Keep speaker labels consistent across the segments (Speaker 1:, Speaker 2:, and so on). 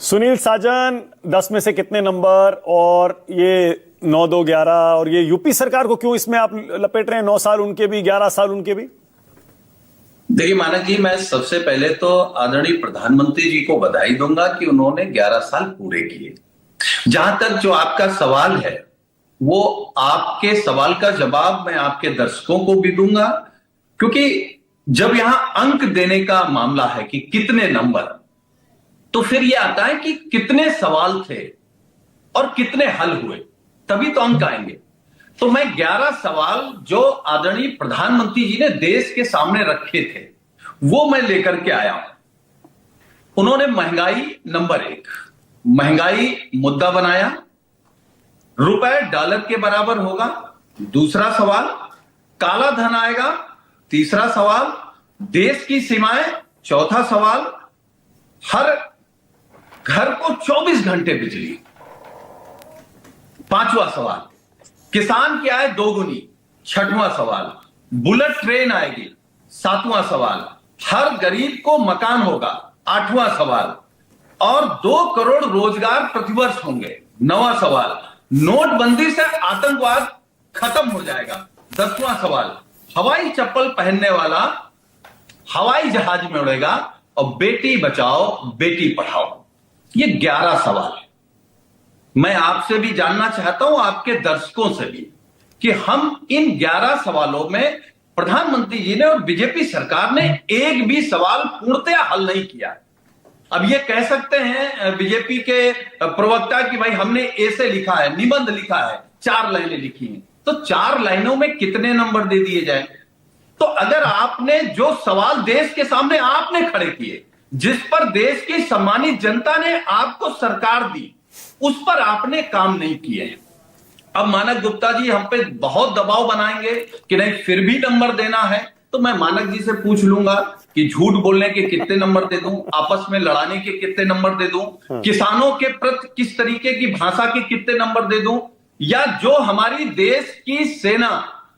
Speaker 1: सुनील साजन 10 में से कितने नंबर, और ये 9, 2, 11, और ये यूपी सरकार को क्यों इसमें आप लपेट रहे हैं? 9 साल उनके भी, 11 साल उनके भी।
Speaker 2: देखिए मानक जी, मैं सबसे पहले तो आदरणीय प्रधानमंत्री जी को बधाई दूंगा कि उन्होंने 11 साल पूरे किए। जहां तक जो आपका सवाल है, वो आपके सवाल का जवाब मैं आपके दर्शकों को भी दूंगा, क्योंकि जब यहां अंक देने का मामला है कि कितने नंबर, तो फिर ये आता है कि कितने सवाल थे और कितने हल हुए, तभी तो अंक आएंगे। तो मैं 11 सवाल जो आदरणीय प्रधानमंत्री जी ने देश के सामने रखे थे, वो मैं लेकर के आया हूं। उन्होंने महंगाई नंबर 1, महंगाई मुद्दा बनाया, रुपए डॉलर के बराबर होगा। दूसरा सवाल, काला धन आएगा। तीसरा सवाल, देश की सीमाएं। चौथा सवाल, हर घर को 24 घंटे बिजली। पांचवा सवाल, किसान की आय दोगुनी। छठवां सवाल, बुलेट ट्रेन आएगी। सातवां सवाल, हर गरीब को मकान होगा। आठवां सवाल, और 2 करोड़ रोजगार प्रतिवर्ष होंगे। 9वां सवाल, नोटबंदी से आतंकवाद खत्म हो जाएगा। 10वां सवाल, हवाई चप्पल पहनने वाला हवाई जहाज में उड़ेगा। और बेटी बचाओ बेटी पढ़ाओ। ये 11 सवाल है। मैं आपसे भी जानना चाहता हूं, आपके दर्शकों से भी, कि हम इन 11 सवालों में प्रधानमंत्री जी ने और बीजेपी सरकार ने एक भी सवाल पूर्णतया हल नहीं किया। अब ये कह सकते हैं बीजेपी के प्रवक्ता कि भाई हमने ऐसे लिखा है, निबंध लिखा है, 4 लाइनें लिखी हैं। तो 4 लाइनों में कितने नंबर दे दिए जाए? तो अगर आपने जो सवाल देश के सामने आपने खड़े किए, जिस पर देश की सम्मानित जनता ने आपको सरकार दी, उस पर आपने काम नहीं किए हैं। अब मानक गुप्ता जी हम पे बहुत दबाव बनाएंगे कि नहीं फिर भी नंबर देना है, तो मैं मानक जी से पूछ लूंगा कि झूठ बोलने के कितने नंबर दे दूं, आपस में लड़ाने के कितने नंबर दे दूं, किसानों के प्रति किस तरीके की भाषा के कितने नंबर दे दूं, या जो हमारी देश की सेना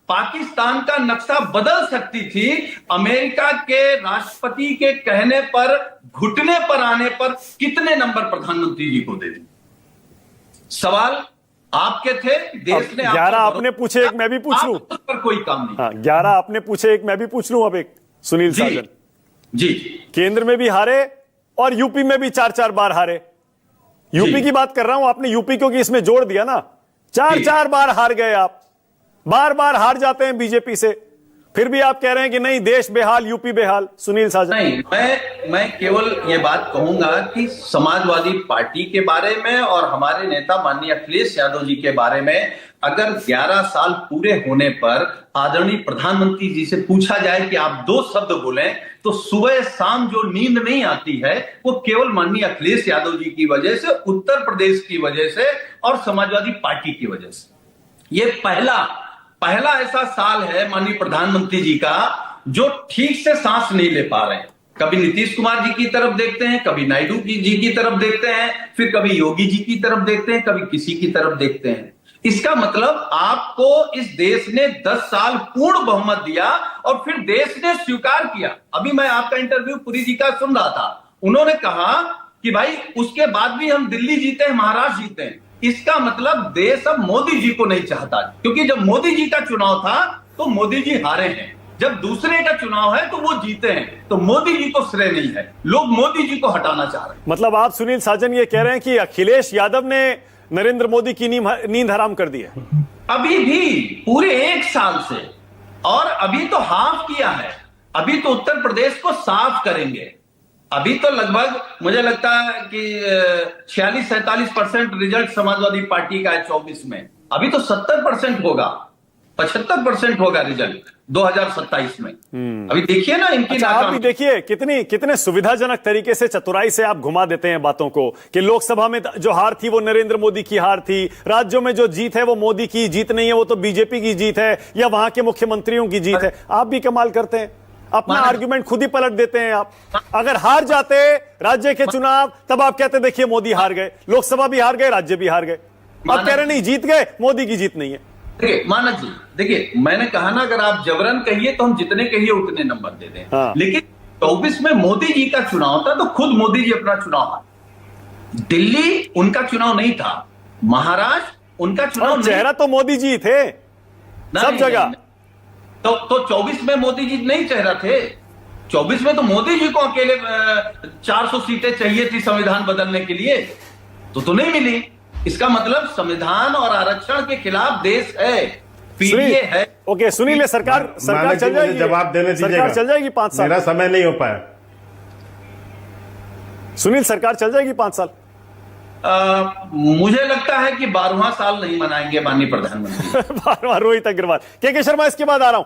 Speaker 2: पाकिस्तान का नक्शा बदल सकती थी, अमेरिका के राष्ट्रपति के कहने पर, घुटने पर आने पर कितने नंबर प्रधानमंत्री जी को दे दूं? सवाल आपके थे, देश ने
Speaker 1: 11 आपने पूछे, एक मैं भी पूछ लूं।
Speaker 2: उस पर कोई काम नहीं।
Speaker 1: हाँ, 11 आपने पूछे, एक मैं भी पूछ लूं। अब एक सुनील साजन
Speaker 2: जी,
Speaker 1: केंद्र में भी हारे और यूपी में भी 4-4 बार हारे। यूपी की बात कर रहा हूं, आपने यूपी क्योंकि इसमें जोड़ दिया ना। 4-4 बार हार गए आप, बार बार हार जाते हैं बीजेपी से, फिर भी आप कह रहे हैं कि नहीं देश बेहाल, यूपी बेहाल। सुनील साजन,
Speaker 2: नहीं, मैं केवल ये बात कहूंगा कि समाजवादी पार्टी के बारे में और हमारे नेता माननीय अखिलेश यादव जी के बारे में अगर 11 साल पूरे होने पर आदरणीय प्रधानमंत्री जी से पूछा जाए कि आप 2 शब्द बोलें, तो सुबह शाम जो नींद नहीं आती है वो केवल माननीय अखिलेश यादव जी की वजह से, उत्तर प्रदेश की वजह से और समाजवादी पार्टी की वजह से। ये पहला ऐसा साल है माननीय प्रधानमंत्री जी का जो ठीक से सांस नहीं ले पा रहे हैं। कभी नीतीश कुमार जी की तरफ देखते हैं, कभी नायडू जी की तरफ देखते हैं, फिर कभी योगी जी की तरफ देखते हैं, कभी किसी की तरफ देखते हैं। इसका मतलब आपको इस देश ने 10 साल पूर्ण बहुमत दिया और फिर देश ने स्वीकार किया। अभी मैं आपका इंटरव्यू पुरी जी का सुन रहा था, उन्होंने कहा कि भाई उसके बाद भी हम दिल्ली जीते हैं, महाराष्ट्र जीते हैं। इसका मतलब देश अब मोदी जी को नहीं चाहता, क्योंकि जब मोदी जी का चुनाव था तो मोदी जी हारे हैं, जब दूसरे का चुनाव है तो वो जीते हैं। तो मोदी जी को श्रेय नहीं है, लोग मोदी जी को हटाना चाह रहे हैं।
Speaker 1: मतलब आप सुनील साजन ये कह रहे हैं कि अखिलेश यादव ने नरेंद्र मोदी की नींद हराम कर दी है?
Speaker 2: अभी भी पूरे 1 साल से, और अभी तो हाफ किया है, अभी तो उत्तर प्रदेश को साफ करेंगे। अभी तो लगभग मुझे लगता है कि 46-47% रिजल्ट समाजवादी पार्टी का है 24 में। अभी तो 70% होगा, 75% होगा रिजल्ट 2027 में। अभी देखिए ना इनकी
Speaker 1: आप भी देखिए कितने सुविधाजनक तरीके से, चतुराई से आप घुमा देते हैं बातों को कि लोकसभा में जो हार थी वो नरेंद्र मोदी की हार थी, राज्यों में जो जीत है वो मोदी की जीत नहीं है, वो तो बीजेपी की जीत है या वहां के मुख्यमंत्रियों की जीत है। आप भी कमाल करते हैं, अपना आर्गुमेंट खुद ही पलट देते हैं आप। अगर हार जाते राज्य के चुनाव, तब आप कहते देखिए मोदी हार गए, लोकसभा भी हार गए, राज्य भी हार गए। अब कह रहे नहीं जीत गए, मोदी की जीत नहीं है।
Speaker 2: देखिए मानक जी, देखिए मैंने कहा ना, अगर आप जबरन कहिए तो हम जितने कहिए उतने नंबर दे दें। लेकिन 24 में मोदी जी का चुनाव था तो खुद मोदी जी अपना चुनाव हारे। दिल्ली उनका चुनाव नहीं था, महाराष्ट्र उनका चुनाव
Speaker 1: और
Speaker 2: नहीं
Speaker 1: चेहरा तो मोदी जी थे
Speaker 2: नहीं,
Speaker 1: सब जगह।
Speaker 2: नहीं, तो 24 में मोदी जी नहीं चेहरा थे। 24 में तो मोदी जी को अकेले 400 सीटें चाहिए थी संविधान बदलने के लिए, तो नहीं मिली। इसका मतलब संविधान और आरक्षण के खिलाफ देश है, पीडीए है।
Speaker 1: ओके, सुनील, सरकार
Speaker 3: मानक जी,
Speaker 1: चल
Speaker 3: मुझे
Speaker 1: जाएगी,
Speaker 3: जवाब देने दीजिएगा।
Speaker 1: सरकार चल जाएगी 5 साल।
Speaker 3: मेरा समय नहीं हो पाया।
Speaker 1: सुनील, सरकार चल जाएगी 5 साल।
Speaker 2: मुझे लगता है कि 12वां साल नहीं मनाएंगे माननीय प्रधानमंत्री।
Speaker 1: बार बार रोहित अग्रवाल। के शर्मा, इसके बाद आ रहा हूं।